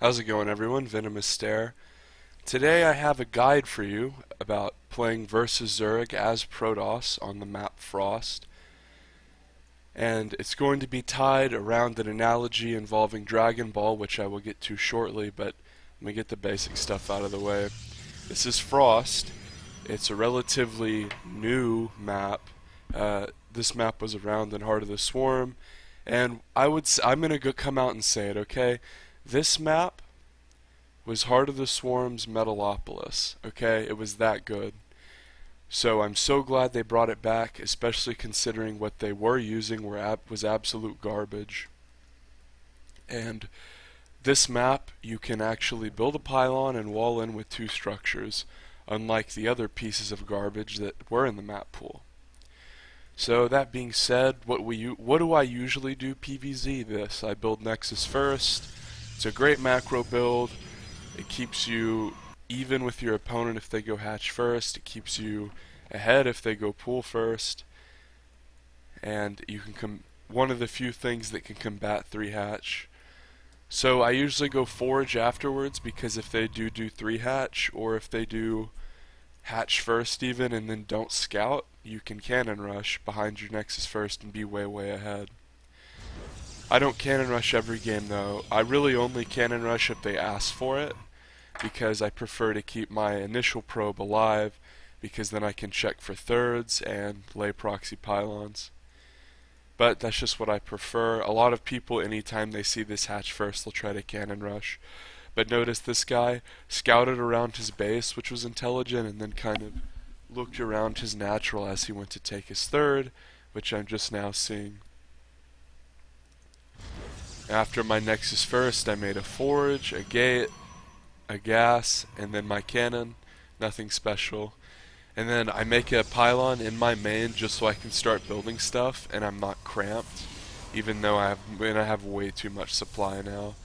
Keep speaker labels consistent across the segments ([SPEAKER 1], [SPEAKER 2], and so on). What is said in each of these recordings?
[SPEAKER 1] How's it going, everyone? VenomousStare. Today I have a guide for you about playing versus Zerg as Protoss on the map Frost. And it's going to be tied around an analogy involving Dragonball, which I will get to shortly, but let me get the basic stuff out of the way. This is Frost. It's a relatively new map. This map was around in Heart of the Swarm, and I'm gonna come out and say it, okay? This map was Heart of the Swarm's Metalopolis, okay? It was that good. So I'm so glad they brought it back, especially considering what they were using was absolute garbage. And this map, you can actually build a pylon and wall in with two structures, unlike the other pieces of garbage that were in the map pool. So that being said, what do I usually do PvZ this? I build Nexus first. It's a great macro build. It keeps you even with your opponent if they go hatch first. It keeps you ahead if they go pool first. And you can one of the few things that can combat 3 hatch. So I usually go forage afterwards, because if they do 3 hatch, or if they do hatch first even and then don't scout, you can cannon rush behind your Nexus first and be way ahead. I don't cannon rush every game though. I really only cannon rush if they ask for it, because I prefer to keep my initial probe alive, because then I can check for thirds and lay proxy pylons. But that's just what I prefer. A lot of people, anytime they see this hatch first, they'll try to cannon rush. But notice this guy scouted around his base, which was intelligent, and then kind of looked around his natural as he went to take his third, which I'm just now seeing. After my Nexus first, I made a forge, a gate, a gas, and then my cannon. Nothing special. And then I make a pylon in my main just so I can start building stuff and I'm not cramped, even though I have way too much supply now.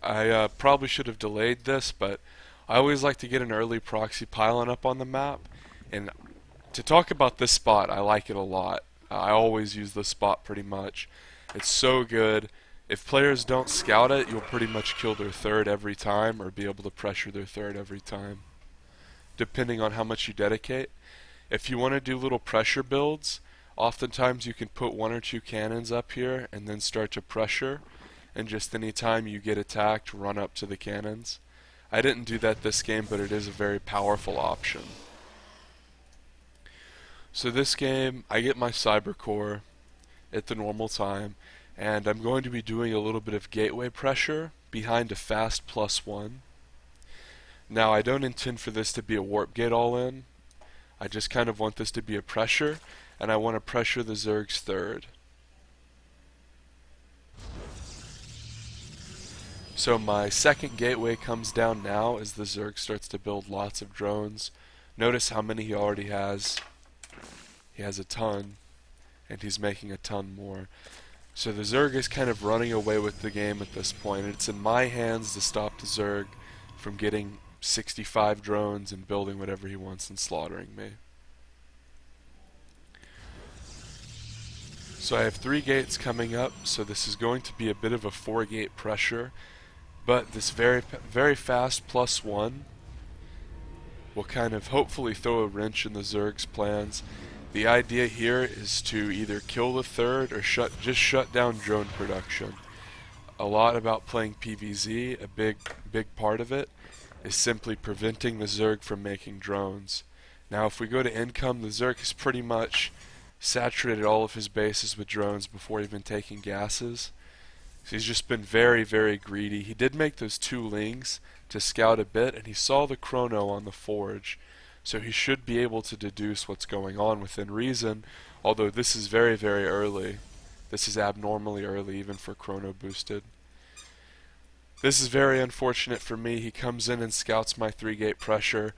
[SPEAKER 1] I probably should have delayed this, but I always like to get an early proxy pylon up on the map. And to talk about this spot, I like it a lot. I always use this spot pretty much. It's so good. If players don't scout it, you'll pretty much kill their third every time, or be able to pressure their third every time, depending on how much you dedicate. If you want to do little pressure builds, oftentimes you can put 1 or 2 cannons up here and then start to pressure, and just any time you get attacked, run up to the cannons. I didn't do that this game, but it is a very powerful option. So this game, I get my cyber core at the normal time, and I'm going to be doing a little bit of gateway pressure behind a fast +1. Now I don't intend for this to be a warp gate all in. I just kind of want this to be a pressure, and I want to pressure the Zerg's third. So my second gateway comes down now as the Zerg starts to build lots of drones. Notice how many he already has. He has a ton, and he's making a ton more. So the Zerg is kind of running away with the game at this point. It's in my hands to stop the Zerg from getting 65 drones and building whatever he wants and slaughtering me. So I have 3 gates coming up, so this is going to be a bit of a 4-gate pressure, but this very fast +1 will kind of hopefully throw a wrench in the Zerg's plans. The idea here is to either kill the third or just shut down drone production. A lot about playing PvZ, a big part of it, is simply preventing the Zerg from making drones. Now if we go to income, the Zerg has pretty much saturated all of his bases with drones before even taking gases. So he's just been very greedy. He did make those 2 lings to scout a bit, and he saw the chrono on the forge. So he should be able to deduce what's going on within reason, although this is very early. This is abnormally early even for chrono boosted. This is very unfortunate for me. He comes in and scouts my 3-gate pressure.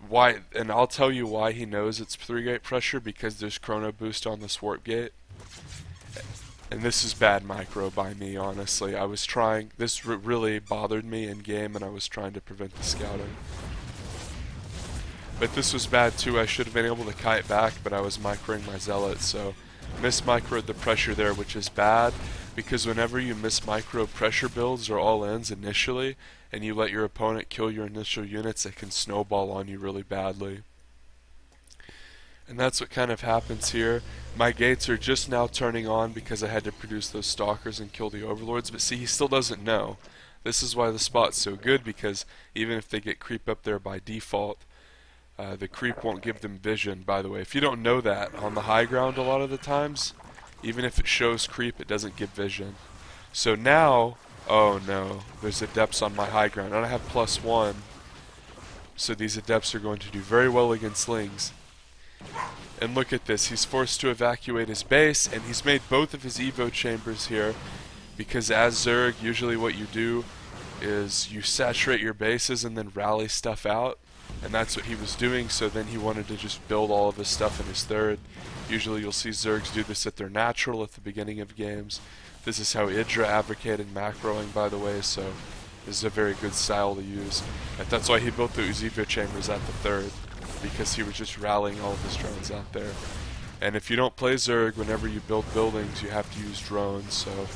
[SPEAKER 1] Why? And I'll tell you why he knows it's 3-gate pressure, because there's chrono boost on this warp gate. And this is bad micro by me, honestly. I was trying, this really bothered me in game, and I was trying to prevent the scouting. But this was bad too. I should have been able to kite back, but I was microing my zealot, so mismicroed the pressure there, which is bad. because whenever you miss micro pressure builds or all-ins initially, and you let your opponent kill your initial units, it can snowball on you really badly. And that's what kind of happens here. My gates are just now turning on because I had to produce those stalkers and kill the overlords, but see, he still doesn't know. This is why the spot's so good, because even if they get creep up there by default, the creep won't give them vision, by the way. If you don't know that, on the high ground a lot of the times, even if it shows creep, it doesn't give vision. So now, oh no, there's adepts on my high ground, and I have +1, so these adepts are going to do very well against slings. And look at this, he's forced to evacuate his base, and he's made both of his evo chambers here, because as Zerg, usually what you do is you saturate your bases and then rally stuff out, and that's what he was doing. So then he wanted to just build all of his stuff in his third. Usually you'll see Zergs do this at their natural at the beginning of games. This is how Idra advocated macroing, by the way, so this is a very good style to use. And that's why he built the evo chambers at the third, because he was just rallying all of his drones out there. And if you don't play Zerg, whenever you build buildings, you have to use drones, so...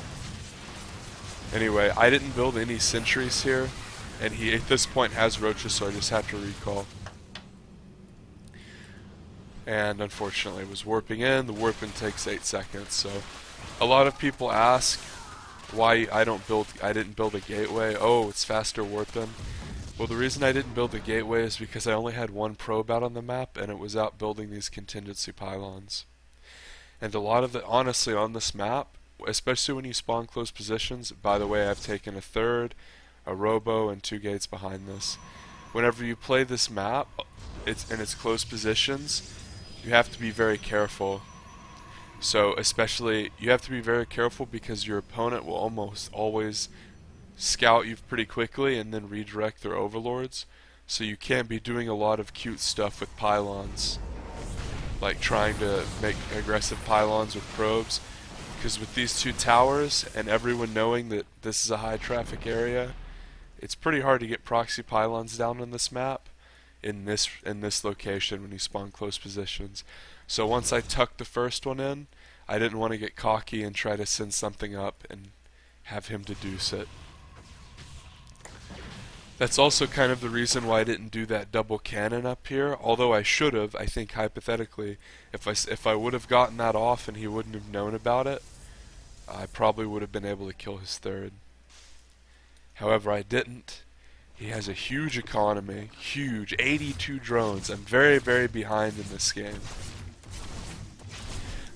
[SPEAKER 1] Anyway, I didn't build any sentries here, and he at this point has roaches, so I just have to recall. And unfortunately it was warping in. The warping takes 8 seconds, so a lot of people ask why I didn't build a gateway. Oh, it's faster warping. Well, the reason I didn't build a gateway is because I only had one probe out on the map, and it was out building these contingency pylons. And a lot of the, honestly, on this map, especially when you spawn close positions, by the way, I've taken a third, a robo, and 2 gates behind this. Whenever you play this map, it's close positions, you have to be very careful. So especially, you have to be very careful because your opponent will almost always scout you pretty quickly and then redirect their overlords. So you can't be doing a lot of cute stuff with pylons, like trying to make aggressive pylons with probes, because with these 2 towers and everyone knowing that this is a high traffic area, it's pretty hard to get proxy pylons down on this map in this location when you spawn close positions. So once I tucked the first one in, I didn't want to get cocky and try to send something up and have him deduce it. That's also kind of the reason why I didn't do that double cannon up here, although I should have. I think hypothetically, if I would have gotten that off and he wouldn't have known about it, I probably would have been able to kill his third. However, I didn't. He has a huge economy, huge, 82 drones. I'm very, very behind in this game.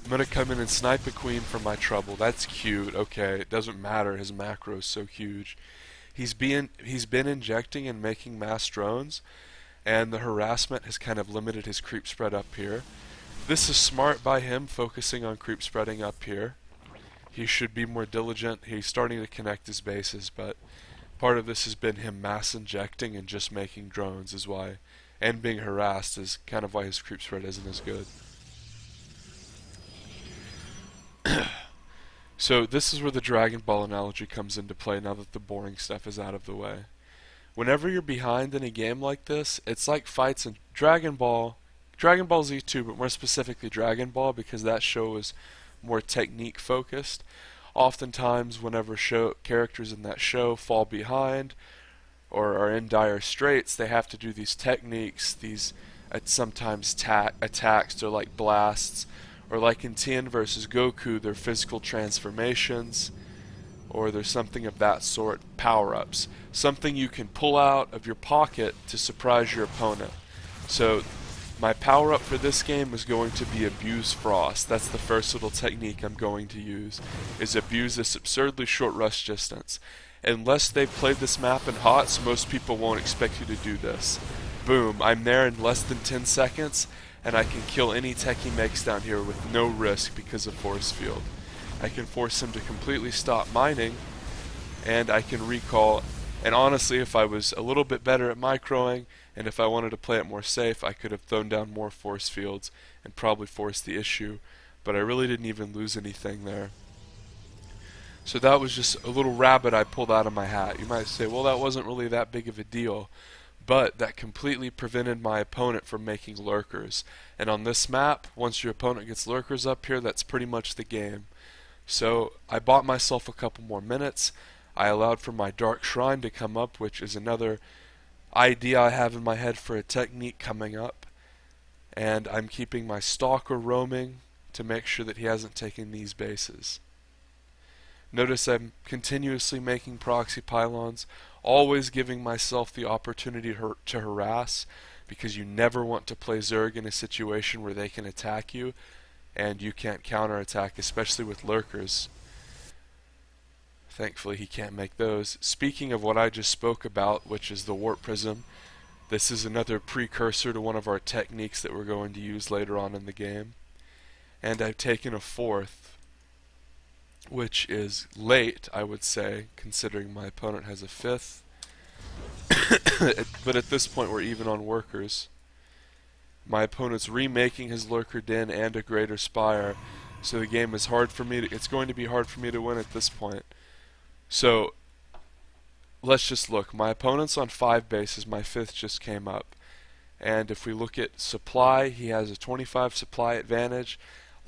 [SPEAKER 1] I'm gonna come in and snipe a queen for my trouble. That's cute. Okay, it doesn't matter. His macro is so huge. He's been injecting and making mass drones, and the harassment has kind of limited his creep spread up here. This is smart by him, focusing on creep spreading up here. He should be more diligent. He's starting to connect his bases, but part of this has been him mass injecting and just making drones is why, and being harassed is kind of why his creep spread isn't as good. So this is where the Dragonball analogy comes into play now that the boring stuff is out of the way. Whenever you're behind in a game like this, it's like fights in Dragon Ball Z 2, but more specifically Dragon Ball, because that show is more technique focused. Oftentimes whenever characters in that show fall behind or are in dire straits, they have to do these techniques, these sometimes attacks, they're like blasts, or like in Tien versus Goku, they're physical transformations, or there's something of that sort, power-ups. Something you can pull out of your pocket to surprise your opponent. So my power-up for this game is going to be Abuse Frost. That's the first little technique I'm going to use, is abuse this absurdly short rush distance. Unless they've played this map in HOTS, most people won't expect you to do this. Boom, I'm there in less than 10 seconds, and I can kill any tech he makes down here with no risk because of force field. I can force him to completely stop mining, and I can recall, and honestly if I was a little bit better at microing, and if I wanted to play it more safe, I could have thrown down more force fields and probably forced the issue, but I really didn't even lose anything there. So that was just a little rabbit I pulled out of my hat. You might say, well, that wasn't really that big of a deal. But that completely prevented my opponent from making lurkers. And on this map, once your opponent gets lurkers up here, that's pretty much the game. So I bought myself a couple more minutes. I allowed for my Dark Shrine to come up, which is another idea I have in my head for a technique coming up. And I'm keeping my Stalker roaming to make sure that he hasn't taken these bases. Notice I'm continuously making proxy pylons, always giving myself the opportunity to harass, because you never want to play Zerg in a situation where they can attack you and you can't counterattack, especially with lurkers. Thankfully he can't make those. Speaking of what I just spoke about, which is the warp prism, this is another precursor to one of our techniques that we're going to use later on in the game. And I've taken a fourth, which is late, I would say, considering my opponent has a fifth. But at this point we're even on workers. My opponent's remaking his lurker den and a greater spire, so the game is hard for me to, it's going to be hard for me to win at this point. So let's just look. My opponent's on 5 bases, my 5th just came up. And if we look at supply, he has a 25 supply advantage.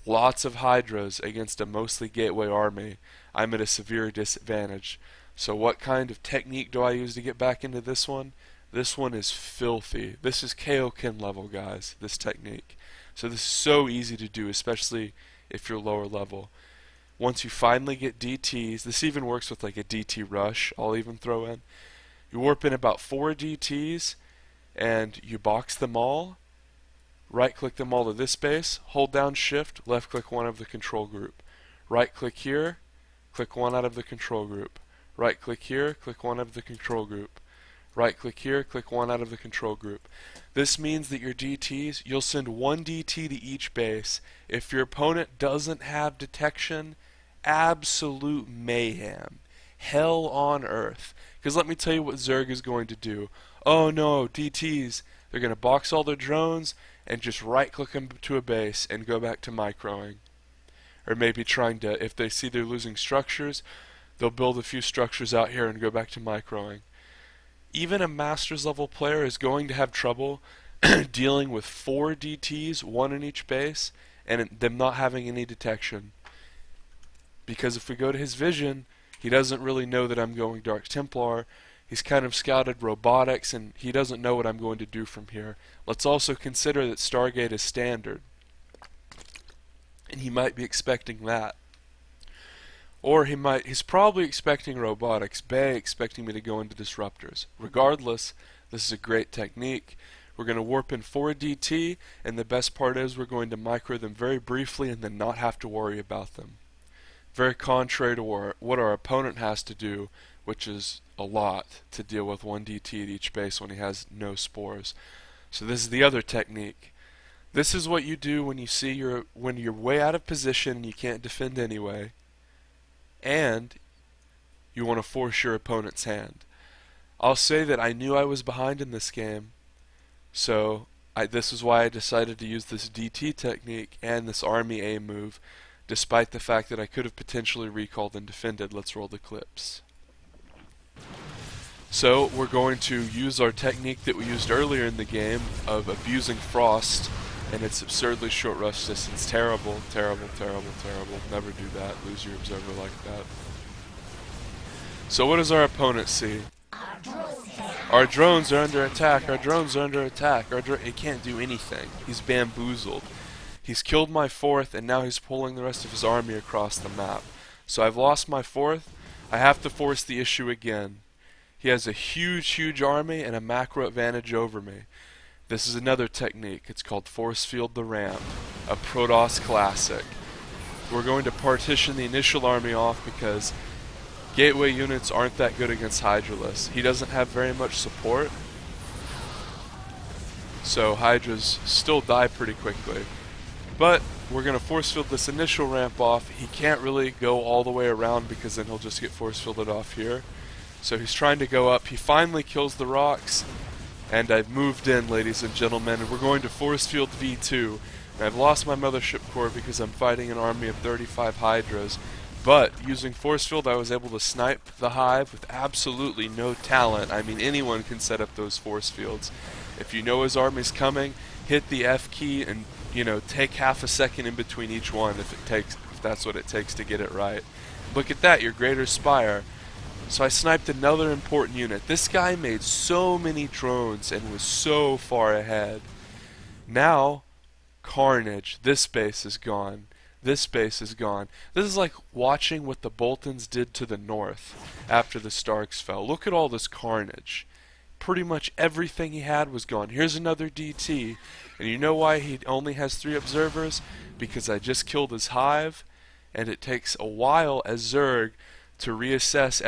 [SPEAKER 1] Lots of Hydras against a mostly gateway army. I'm at a severe disadvantage. So what kind of technique do I use to get back into this one? This one is filthy. This is Kaioken level, guys, this technique. So this is so easy to do, especially if you're lower level. Once you finally get DTs, this even works with like a DT rush, I'll even throw in. You warp in about 4 DTs, and you box them all. Right click them all to this base, hold down shift, left click one of the control group. Right click here, click one out of the control group. Right click here, click one out of the control group. Right click here, click one out of the control group. This means that your DTs, you'll send 1 DT to each base. If your opponent doesn't have detection, absolute mayhem. Hell on earth. Because let me tell you what Zerg is going to do. Oh no, DTs, they're going to box all their drones and just right click them to a base and go back to microing. Or maybe trying to, if they see they're losing structures, they'll build a few structures out here and go back to microing. Even a Masters level player is going to have trouble dealing with 4 DTs, 1 in each base, and them not having any detection. Because if we go to his vision, he doesn't really know that I'm going Dark Templar. He's kind of scouted robotics, and he doesn't know what I'm going to do from here. Let's also consider that Stargate is standard, and he might be expecting that. Or he's probably expecting robotics, expecting me to go into disruptors. Regardless, this is a great technique. We're going to warp in 4 DT, and the best part is we're going to micro them very briefly and then not have to worry about them. Very contrary to what our opponent has to do, which is a lot to deal with 1 DT at each base when he has no spores. So this is the other technique. This is what you do when you see when you're way out of position and you can't defend anyway, and you want to force your opponent's hand. I'll say that I knew I was behind in this game, so this is why I decided to use this DT technique and this army A move, despite the fact that I could have potentially recalled and defended. Let's roll the clips. So we're going to use our technique that we used earlier in the game of abusing Frost, and it's absurdly short rush distance. Terrible, terrible, terrible, terrible. Never do that. Lose your observer like that. So what does our opponent see? Our drones are under attack. Our drones are under attack. He can't do anything. He's bamboozled. He's killed my 4th, and now he's pulling the rest of his army across the map. So I've lost my 4th. I have to force the issue again. He has a huge, huge army and a macro advantage over me. This is another technique. It's called Force Field the Ramp, a Protoss classic. We're going to partition the initial army off because gateway units aren't that good against Hydralisk. He doesn't have very much support, so Hydras still die pretty quickly. But we're going to force field this initial ramp off. He can't really go all the way around because then he'll just get force fielded off here. So he's trying to go up. He finally kills the rocks, and I've moved in, ladies and gentlemen, and we're going to force field V2. And I've lost my mothership core because I'm fighting an army of 35 Hydras. But using force field, I was able to snipe the hive with absolutely no talent. I mean, anyone can set up those force fields. If you know his army's coming, hit the F key and, take half a second in between each one if it if that's what it takes to get it right. Look at that, your Greater Spire. So I sniped another important unit. This guy made so many drones and was so far ahead. Now, carnage. This base is gone. This base is gone. This is like watching what the Boltons did to the north after the Starks fell. Look at all this carnage. Pretty much everything he had was gone. Here's another DT. And you know why he only has 3 observers? Because I just killed his hive, and it takes a while as Zerg to reassess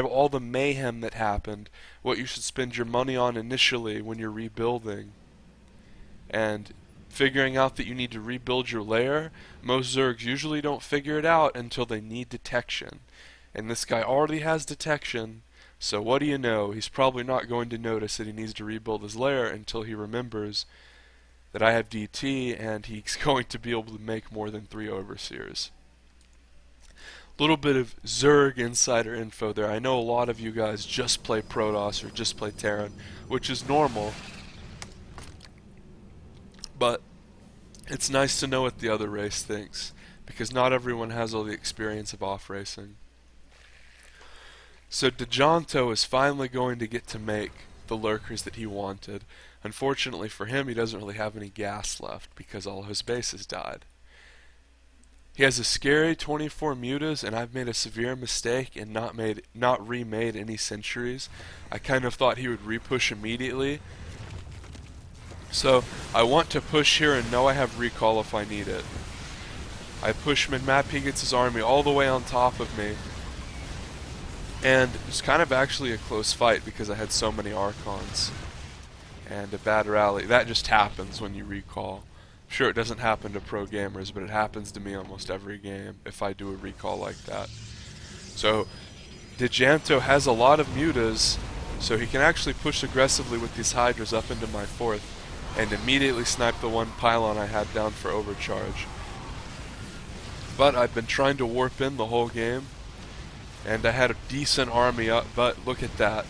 [SPEAKER 1] all the mayhem that happened, what you should spend your money on initially when you're rebuilding. And figuring out that you need to rebuild your lair, most Zergs usually don't figure it out until they need detection. And this guy already has detection, so what do you know? He's probably not going to notice that he needs to rebuild his lair until he remembers that I have DT and he's going to be able to make more than 3 overseers. Little bit of Zerg insider info there. I know a lot of you guys just play Protoss or just play Terran, which is normal, but it's nice to know what the other race thinks, because not everyone has all the experience of off-racing. So DeJonto is finally going to get to make the lurkers that he wanted. Unfortunately for him, he doesn't really have any gas left because all his bases died. He has a scary 24 mutas, and I've made a severe mistake and not remade any sentries. I kind of thought he would repush immediately. So I want to push here and know I have recall if I need it. I push mid-map, he gets his army all the way on top of me. And it's kind of actually a close fight because I had so many Archons. And a bad rally. That just happens when you recall. Sure, it doesn't happen to pro gamers, but it happens to me almost every game if I do a recall like that. So, DeJonto has a lot of mutas, so he can actually push aggressively with these Hydras up into my 4th and immediately snipe the one pylon I had down for overcharge. But I've been trying to warp in the whole game, and I had a decent army up, but look at that.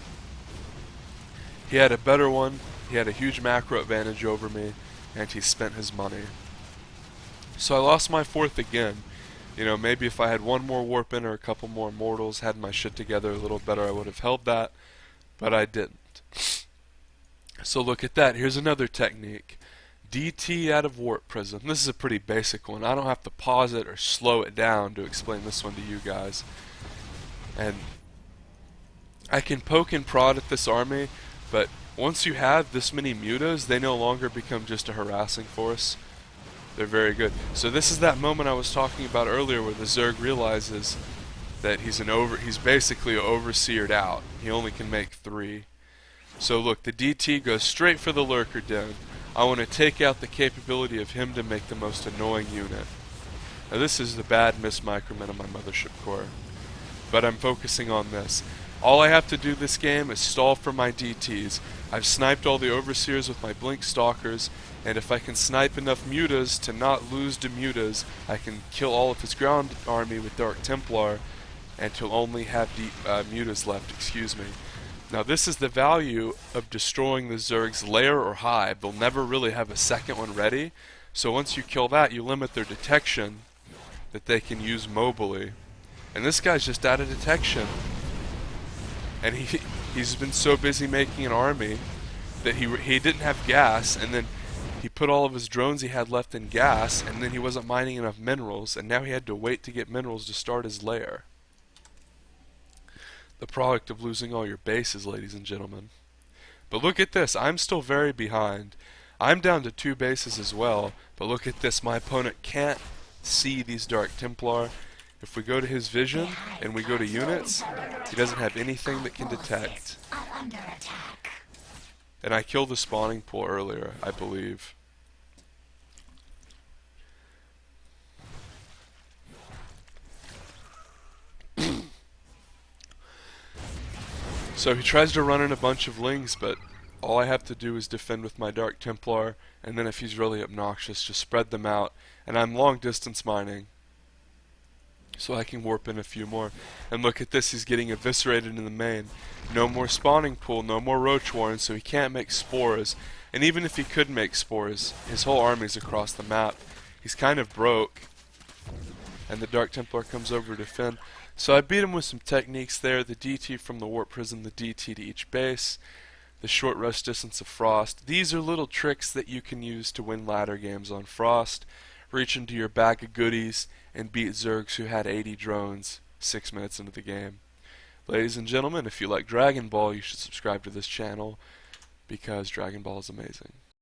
[SPEAKER 1] He had a better one, he had a huge macro advantage over me, and he spent his money. So I lost my 4th again. You know, maybe if I had one more warp in or a couple more mortals, had my shit together a little better, I would have held that, but I didn't. So look at that, here's another technique. DT out of warp prism. This is a pretty basic one. I don't have to pause it or slow it down to explain this one to you guys. And I can poke and prod at this army, but once you have this many mutas, they no longer become just a harassing force. They're very good. So this is that moment I was talking about earlier where the Zerg realizes that he's basically overseered out. He only can make 3. So look, the DT goes straight for the lurker den. I want to take out the capability of him to make the most annoying unit. Now this is the bad mismicroman of my mothership core, but I'm focusing on this. All I have to do this game is stall for my DTs. I've sniped all the overseers with my blink stalkers, and if I can snipe enough mutas to not lose to mutas, I can kill all of his ground army with Dark Templar, and he'll only have mutas left, excuse me. Now this is the value of destroying the Zerg's lair or hive. They'll never really have a second one ready, so once you kill that, you limit their detection that they can use mobily. And this guy's just out of detection. And he's been so busy making an army that he didn't have gas, and then he put all of his drones he had left in gas, and then he wasn't mining enough minerals, and now he had to wait to get minerals to start his lair. The product of losing all your bases, ladies and gentlemen. But look at this, I'm still very behind. I'm down to 2 bases as well, but look at this, my opponent can't see these Dark Templar. If we go to his vision and we go to units, he doesn't have anything that can detect. And I killed the spawning pool earlier, I believe. So he tries to run in a bunch of lings, but all I have to do is defend with my Dark Templar, and then if he's really obnoxious, just spread them out. And I'm long distance mining, so I can warp in a few more. And look at this, he's getting eviscerated in the main. No more spawning pool, no more roach warren, so he can't make spores. And even if he could make spores, his whole army's across the map. He's kind of broke. and the Dark Templar comes over to defend. So I beat him with some techniques there, the DT from the Warp Prism, the DT to each base, the short rest distance of Frost. These are little tricks that you can use to win ladder games on Frost. Reach into your bag of goodies and beat Zergs who had 80 drones 6 minutes into the game. Ladies and gentlemen, if you like Dragon Ball, you should subscribe to this channel because Dragon Ball is amazing.